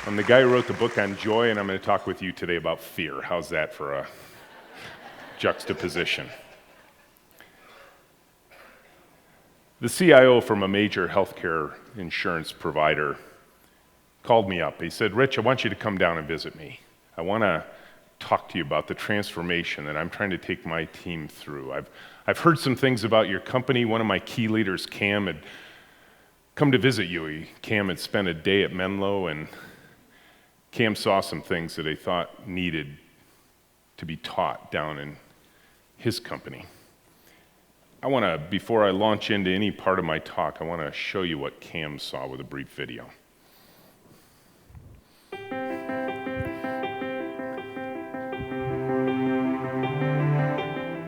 I'm the guy who wrote the book on joy, and I'm going to talk with you today about fear. How's that for a juxtaposition? The CIO from a major healthcare insurance provider called me up. He said, "Rich, I want you to come down and visit me. I want to talk to you about the transformation that I'm trying to take my team through. I've heard some things about your company. One of my key leaders, Cam, had come to visit you. Cam had spent a day at Menlo, and Cam saw some things that he thought needed to be taught down in his company. Before I launch into any part of my talk, I want to show you what Cam saw with a brief video.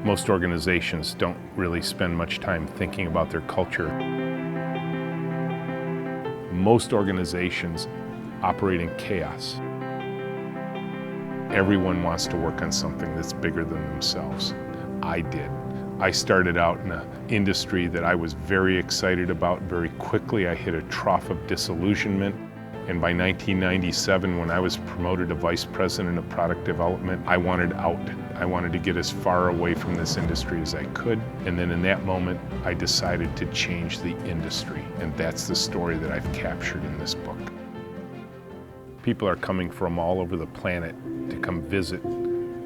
Most organizations don't really spend much time thinking about their culture. Most organizations operate in chaos. Everyone wants to work on something that's bigger than themselves. I did. I started out in an industry that I was very excited about. Very quickly, I hit a trough of disillusionment. And by 1997, when I was promoted to vice president of product development, I wanted out. I wanted to get as far away from this industry as I could. And then in that moment, I decided to change the industry. And that's the story that I've captured in this book. People are coming from all over the planet to come visit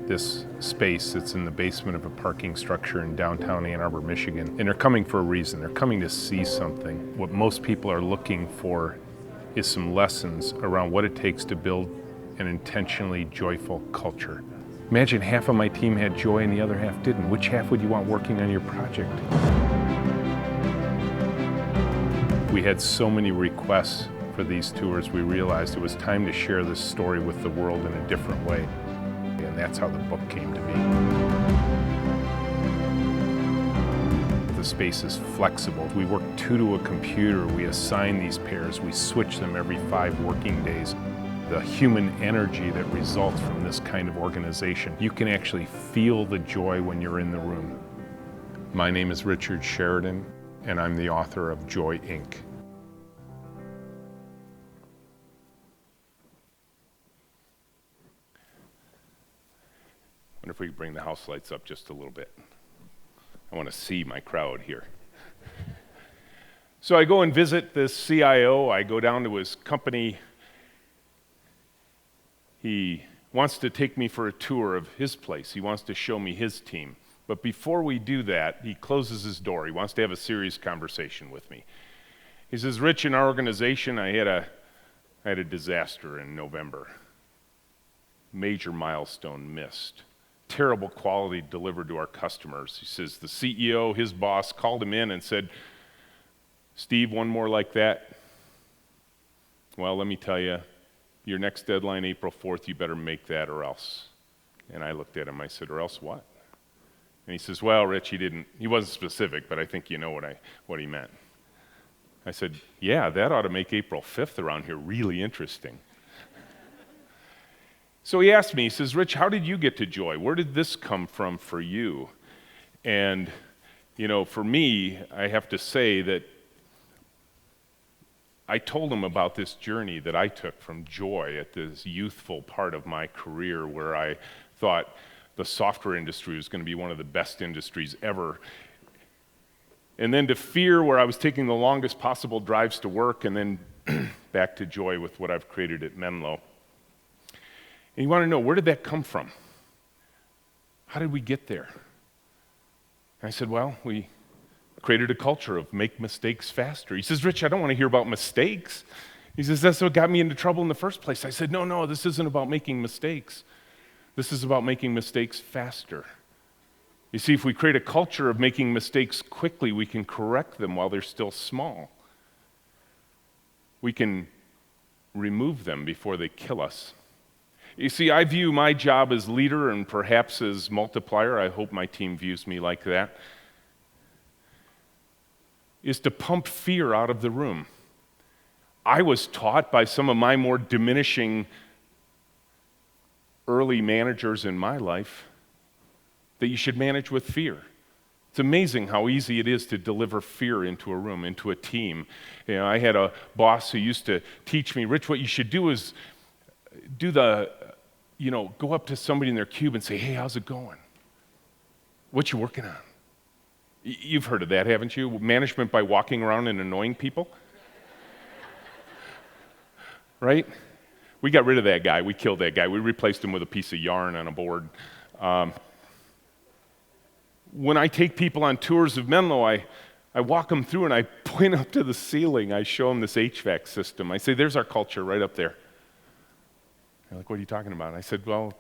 this space that's in the basement of a parking structure in downtown Ann Arbor, Michigan. And they're coming for a reason. They're coming to see something. What most people are looking for is some lessons around what it takes to build an intentionally joyful culture. Imagine half of my team had joy and the other half didn't. Which half would you want working on your project? We had so many requests for these tours, we realized it was time to share this story with the world in a different way. And that's how the book came to be. The space is flexible. We work two to a computer. We assign these pairs. We switch them every 5 working days. The human energy that results from this kind of organization, you can actually feel the joy when you're in the room. My name is Richard Sheridan, and I'm the author of Joy, Inc. I wonder if we could bring the house lights up just a little bit. I want to see my crowd here. So I go and visit this CIO. I go down to his company. He wants to take me for a tour of his place. He wants to show me his team. But before we do that, he closes his door. He wants to have a serious conversation with me. He says, "Rich, in our organization, I had a disaster in November. Major milestone missed. Terrible quality delivered to our customers." He says the CEO, his boss, called him in and said, "Steve, one more like that? Well, let me tell you, your next deadline, April 4th, you better make that or else." And I looked at him, I said, "Or else what?" And he says, "Well, Rich, he wasn't specific, but I think you know what he meant." I said, "Yeah, that ought to make April 5th around here really interesting." So he asked me, he says, "Rich, how did you get to joy? Where did this come from for you?" And, for me, I have to say that I told him about this journey that I took from joy at this youthful part of my career where I thought the software industry was going to be one of the best industries ever. And then to fear, where I was taking the longest possible drives to work, and then back to joy with what I've created at Menlo. And you want to know, where did that come from? How did we get there? And I said, well, we created a culture of make mistakes faster. He says, "Rich, I don't want to hear about mistakes." He says, "That's what got me into trouble in the first place." I said, no, this isn't about making mistakes. This is about making mistakes faster. You see, if we create a culture of making mistakes quickly, we can correct them while they're still small. We can remove them before they kill us. You see, I view my job as leader and perhaps as multiplier. I hope my team views me like that. Is to pump fear out of the room. I was taught by some of my more diminishing early managers in my life that you should manage with fear. It's amazing how easy it is to deliver fear into a room, into a team. I had a boss who used to teach me, "Rich, what you should do is go up to somebody in their cube and say, hey, how's it going? What you working on? You've heard of that, haven't you? Management by walking around and annoying people. Right? We got rid of that guy. We killed that guy. We replaced him with a piece of yarn on a board. When I take people on tours of Menlo, I walk them through and I point up to the ceiling. I show them this HVAC system. I say, there's our culture right up there. They're like, what are you talking about? And I said, well,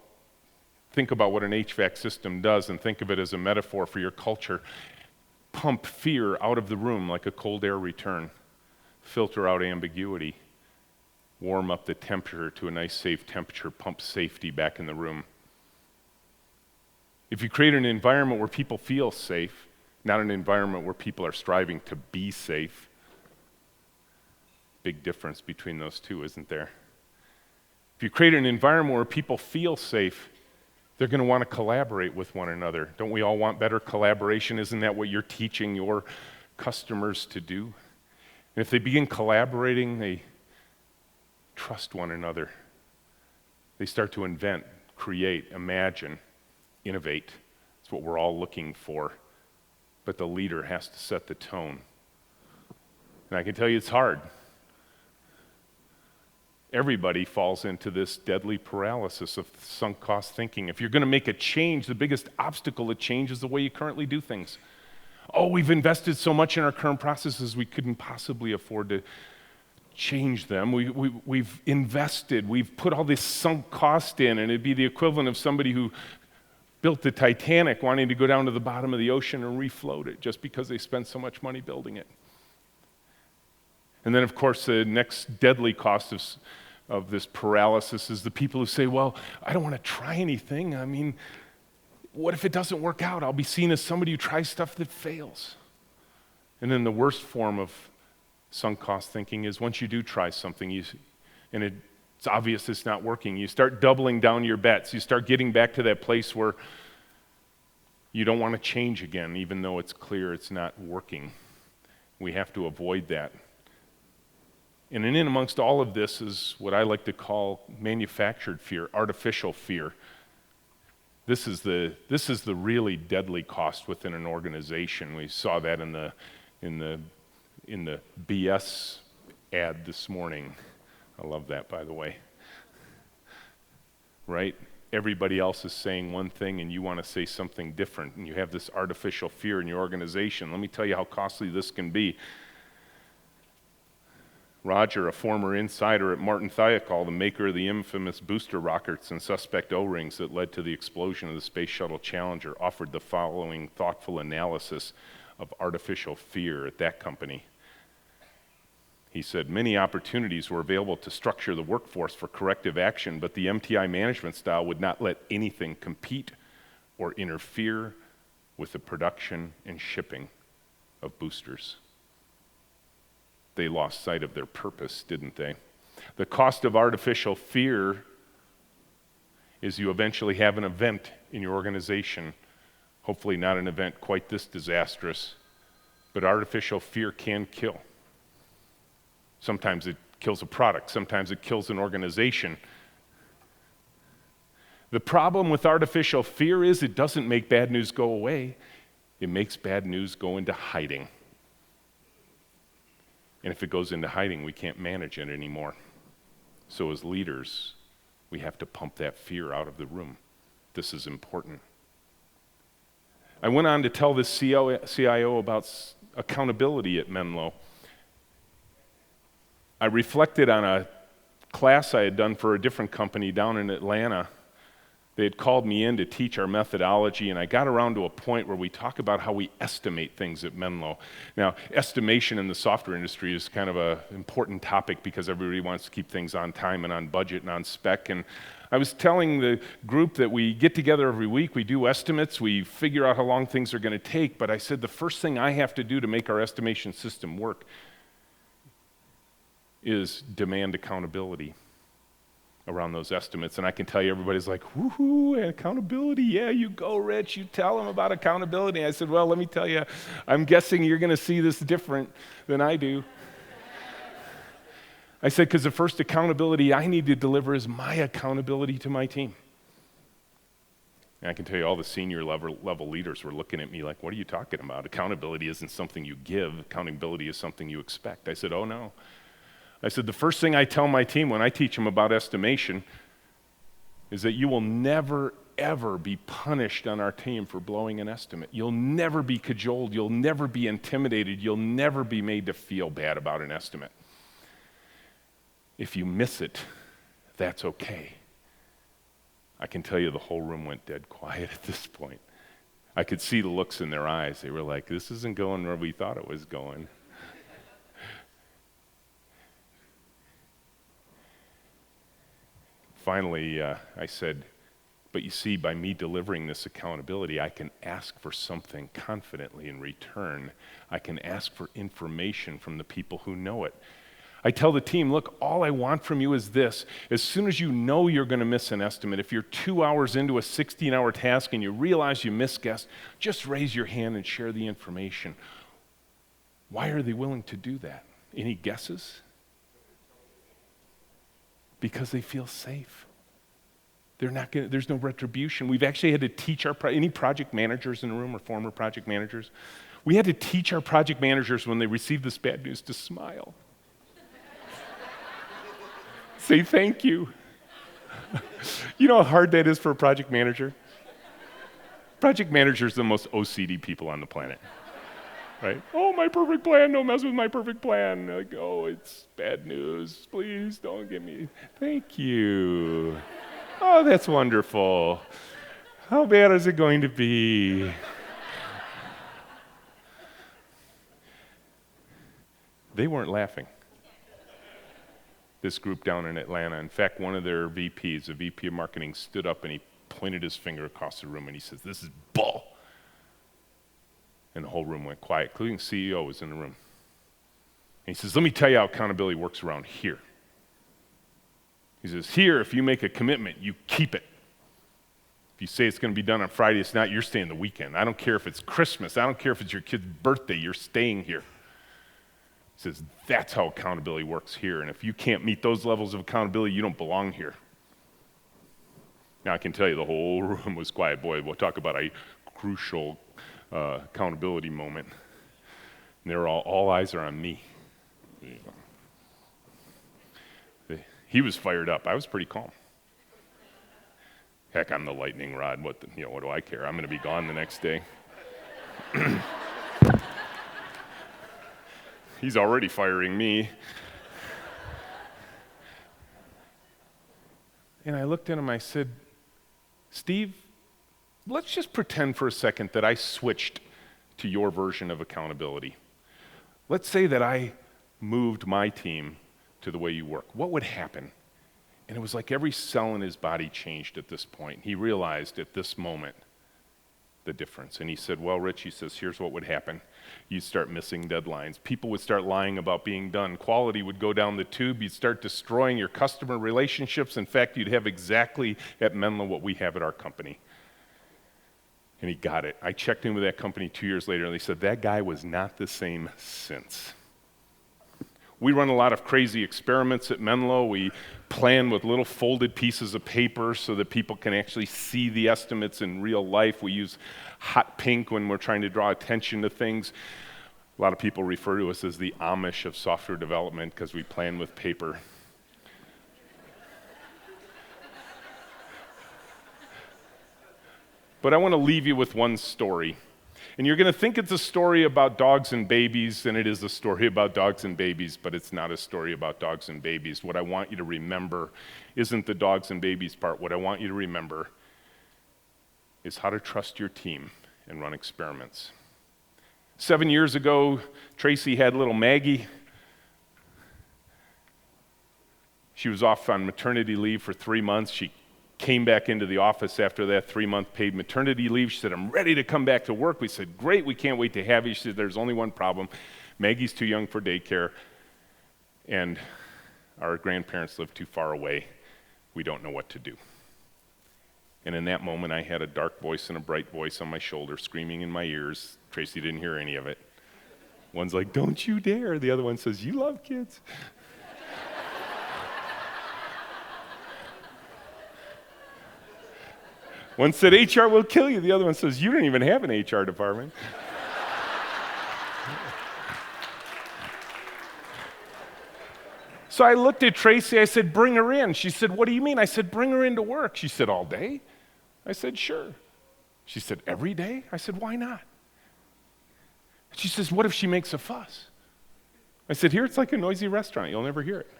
think about what an HVAC system does and think of it as a metaphor for your culture. Pump fear out of the room like a cold air return. Filter out ambiguity. Warm up the temperature to a nice safe temperature. Pump safety back in the room. If you create an environment where people feel safe, not an environment where people are striving to be safe, big difference between those two, isn't there? If you create an environment where people feel safe, they're going to want to collaborate with one another. Don't we all want better collaboration? Isn't that what you're teaching your customers to do? And if they begin collaborating, they trust one another. They start to invent, create, imagine, innovate. That's what we're all looking for. But the leader has to set the tone. And I can tell you it's hard. Everybody falls into this deadly paralysis of sunk cost thinking. If you're going to make a change, the biggest obstacle to change is the way you currently do things. Oh, we've invested so much in our current processes, we couldn't possibly afford to change them. We've invested, we've put all this sunk cost in, and it'd be the equivalent of somebody who built the Titanic wanting to go down to the bottom of the ocean and refloat it just because they spent so much money building it. And then, of course, the next deadly cost of this paralysis is the people who say, well, I don't want to try anything. I mean, what if it doesn't work out? I'll be seen as somebody who tries stuff that fails. And then the worst form of sunk cost thinking is once you do try something, and it's obvious it's not working, you start doubling down your bets. You start getting back to that place where you don't want to change again, even though it's clear it's not working. We have to avoid that. And in amongst all of this is what I like to call manufactured fear, artificial fear. This is the really deadly cost within an organization. We saw that in the BS ad this morning. I love that, by the way. Right? Everybody else is saying one thing and you want to say something different, and you have this artificial fear in your organization. Let me tell you how costly this can be. Roger, a former insider at Martin Thiokol, the maker of the infamous booster rockets and suspect O-rings that led to the explosion of the Space Shuttle Challenger, offered the following thoughtful analysis of artificial fear at that company. He said, many opportunities were available to structure the workforce for corrective action, but the MTI management style would not let anything compete or interfere with the production and shipping of boosters. They lost sight of their purpose, didn't they? The cost of artificial fear is you eventually have an event in your organization, hopefully not an event quite this disastrous, but artificial fear can kill. Sometimes it kills a product, sometimes it kills an organization. The problem with artificial fear is it doesn't make bad news go away, it makes bad news go into hiding. And if it goes into hiding, we can't manage it anymore. So as leaders, we have to pump that fear out of the room. This is important. I went on to tell this CIO about accountability at Menlo. I reflected on a class I had done for a different company down in Atlanta. They had called me in to teach our methodology, and I got around to a point where we talk about how we estimate things at Menlo. Now, estimation in the software industry is kind of an important topic because everybody wants to keep things on time and on budget and on spec. And I was telling the group that we get together every week, we do estimates, we figure out how long things are going to take, but I said the first thing I have to do to make our estimation system work is demand accountability around those estimates. And I can tell you, everybody's like, woohoo, accountability, yeah, you go, Rich, you tell them about accountability. I said, well, let me tell you, I'm guessing you're going to see this different than I do. I said, because the first accountability I need to deliver is my accountability to my team. And I can tell you all the senior level leaders were looking at me like, what are you talking about? Accountability isn't something you give. Accountability is something you expect. I said, oh no. I said, the first thing I tell my team when I teach them about estimation is that you will never, ever be punished on our team for blowing an estimate. You'll never be cajoled. You'll never be intimidated. You'll never be made to feel bad about an estimate. If you miss it, that's okay. I can tell you the whole room went dead quiet at this point. I could see the looks in their eyes. They were like, this isn't going where we thought it was going. Finally, I said, but you see, by me delivering this accountability, I can ask for something confidently in return. I can ask for information from the people who know it. I tell the team, look, all I want from you is this. As soon as you know you're going to miss an estimate, if you're 2 hours into a 16-hour task and you realize you misguessed, just raise your hand and share the information. Why are they willing to do that? Any guesses? Because they feel safe. There's no retribution. We've actually had to teach any project managers in the room or former project managers, we had to teach our project managers when they received this bad news to smile. Say thank you. You know how hard that is for a project manager? Project managers are the most OCD people on the planet, right? Oh, my perfect plan, don't mess with my perfect plan. Like, oh, it's bad news. Please don't give me, thank you. Oh, that's wonderful. How bad is it going to be? They weren't laughing. This group down in Atlanta. In fact, one of their VPs, the VP of marketing, stood up and he pointed his finger across the room and he says, this is bull. And the whole room went quiet, including the CEO was in the room. And he says, let me tell you how accountability works around here. He says, here, if you make a commitment, you keep it. If you say it's going to be done on Friday, it's not, you're staying the weekend. I don't care if it's Christmas. I don't care if it's your kid's birthday, you're staying here. He says, that's how accountability works here. And if you can't meet those levels of accountability, you don't belong here. Now, I can tell you the whole room was quiet. Boy, we'll talk about a crucial accountability moment. And they're all eyes are on me. He was fired up. I was pretty calm. Heck, I'm the lightning rod. What do I care? I'm going to be gone the next day. He's already firing me. And I looked at him, I said, Steve, let's just pretend for a second that I switched to your version of accountability. Let's say that I moved my team to the way you work. What would happen? And it was like every cell in his body changed at this point. He realized at this moment the difference. And he said, well, Rich, he says, here's what would happen. You'd start missing deadlines. People would start lying about being done. Quality would go down the tube. You'd start destroying your customer relationships. In fact, you'd have exactly at Menlo what we have at our company. And he got it. I checked in with that company 2 years later, and they said that guy was not the same since. We run a lot of crazy experiments at Menlo. We plan with little folded pieces of paper so that people can actually see the estimates in real life. We use hot pink when we're trying to draw attention to things. A lot of people refer to us as the Amish of software development because we plan with paper. But I want to leave you with one story. And you're going to think it's a story about dogs and babies, and it is a story about dogs and babies, but it's not a story about dogs and babies. What I want you to remember isn't the dogs and babies part. What I want you to remember is how to trust your team and run experiments. 7 years ago, Tracy had little Maggie. She was off on maternity leave for 3 months. She came back into the office after that 3-month paid maternity leave. She said, I'm ready to come back to work. We said, great, we can't wait to have you. She said, there's only one problem. Maggie's too young for daycare, and our grandparents live too far away. We don't know what to do. And in that moment, I had a dark voice and a bright voice on my shoulder screaming in my ears. Tracy didn't hear any of it. One's like, don't you dare. The other one says, you love kids. One said, HR will kill you. The other one says, you don't even have an HR department. So I looked at Tracy, I said, bring her in. She said, what do you mean? I said, bring her into work. She said, all day? I said, sure. She said, every day? I said, why not? She says, what if she makes a fuss? I said, here it's like a noisy restaurant. You'll never hear it.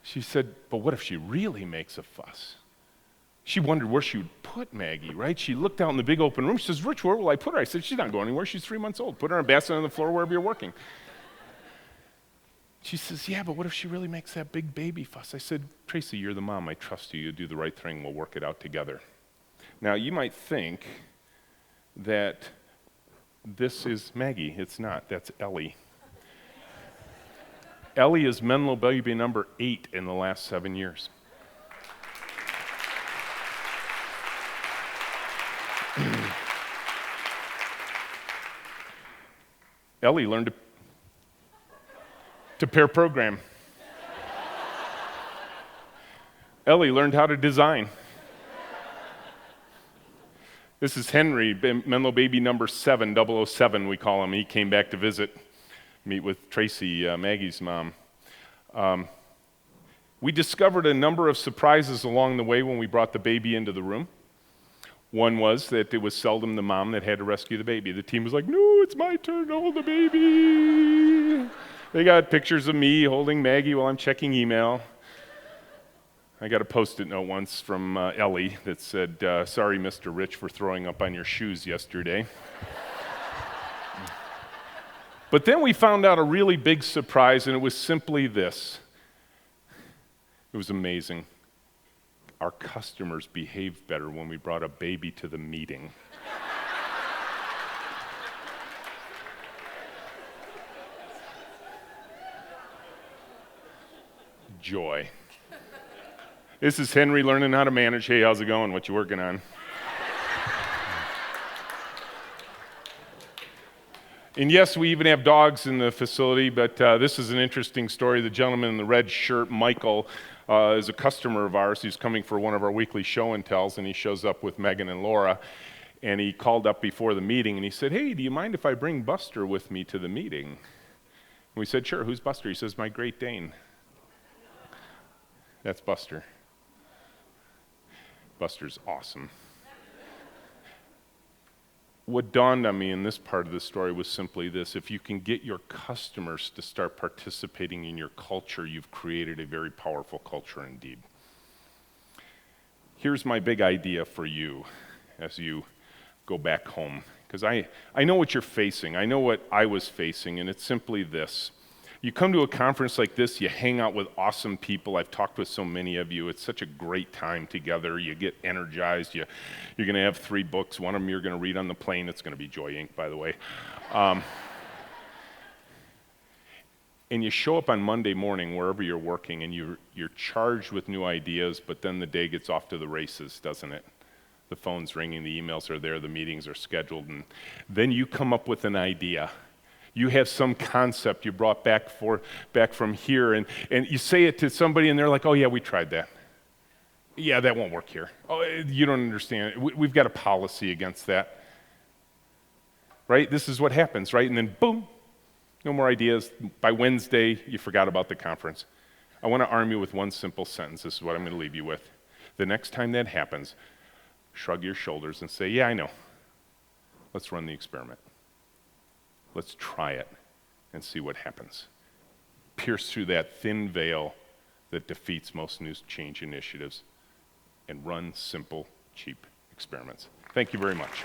She said, but what if she really makes a fuss? She wondered where she would put Maggie, right? She looked out in the big open room. She says, Rich, where will I put her? I said, she's not going anywhere. She's 3 months old. Put her in a basket on the floor wherever you're working. She says, yeah, but what if she really makes that big baby fuss? I said, Tracy, you're the mom. I trust you. You do the right thing. We'll work it out together. Now, you might think that this is Maggie. It's not. That's Ellie. Ellie is Menlo baby number 8 in the last 7 years. Ellie learned to pair program. Ellie learned how to design. This is Henry, Menlo baby number 7, 007 we call him. He came back to visit, meet with Tracy, Maggie's mom. We discovered a number of surprises along the way when we brought the baby into the room. One was that it was seldom the mom that had to rescue the baby. The team was like, no, it's my turn to hold the baby. They got pictures of me holding Maggie while I'm checking email. I got a Post-it note once from Ellie that said, sorry, Mr. Rich, for throwing up on your shoes yesterday. But then we found out a really big surprise, and it was simply this. It was amazing. Our customers behaved better when we brought a baby to the meeting. Joy. This is Henry learning how to manage. Hey, how's it going? What you working on? And yes, we even have dogs in the facility, but this is an interesting story. The gentleman in the red shirt, Michael, is a customer of ours. He's coming for one of our weekly show and tells, and he shows up with Megan and Laura. And he called up before the meeting, and he said, hey, do you mind if I bring Buster with me to the meeting? And we said, sure. Who's Buster? He says, my Great Dane. That's Buster. Buster's awesome. What dawned on me in this part of the story was simply this. If you can get your customers to start participating in your culture, you've created a very powerful culture indeed. Here's my big idea for you as you go back home, because I know what you're facing. I know what I was facing, and it's simply this. You come to a conference like this, you hang out with awesome people. I've talked with so many of you. It's such a great time together. You get energized. You're going to have 3 books. One of them you're going to read on the plane. It's going to be Joy Inc., by the way. And you show up on Monday morning, wherever you're working, and you're charged with new ideas, but then the day gets off to the races, doesn't it? The phone's ringing, the emails are there, the meetings are scheduled, and then you come up with an idea. You have some concept you brought back from here, and you say it to somebody, and they're like, oh, yeah, we tried that. Yeah, that won't work here. Oh, you don't understand. We've got a policy against that. Right? This is what happens, right? And then, boom, no more ideas. By Wednesday, you forgot about the conference. I want to arm you with one simple sentence. This is what I'm going to leave you with. The next time that happens, shrug your shoulders and say, yeah, I know. Let's run the experiment. Let's try it and see what happens. Pierce through that thin veil that defeats most new change initiatives and run simple, cheap experiments. Thank you very much.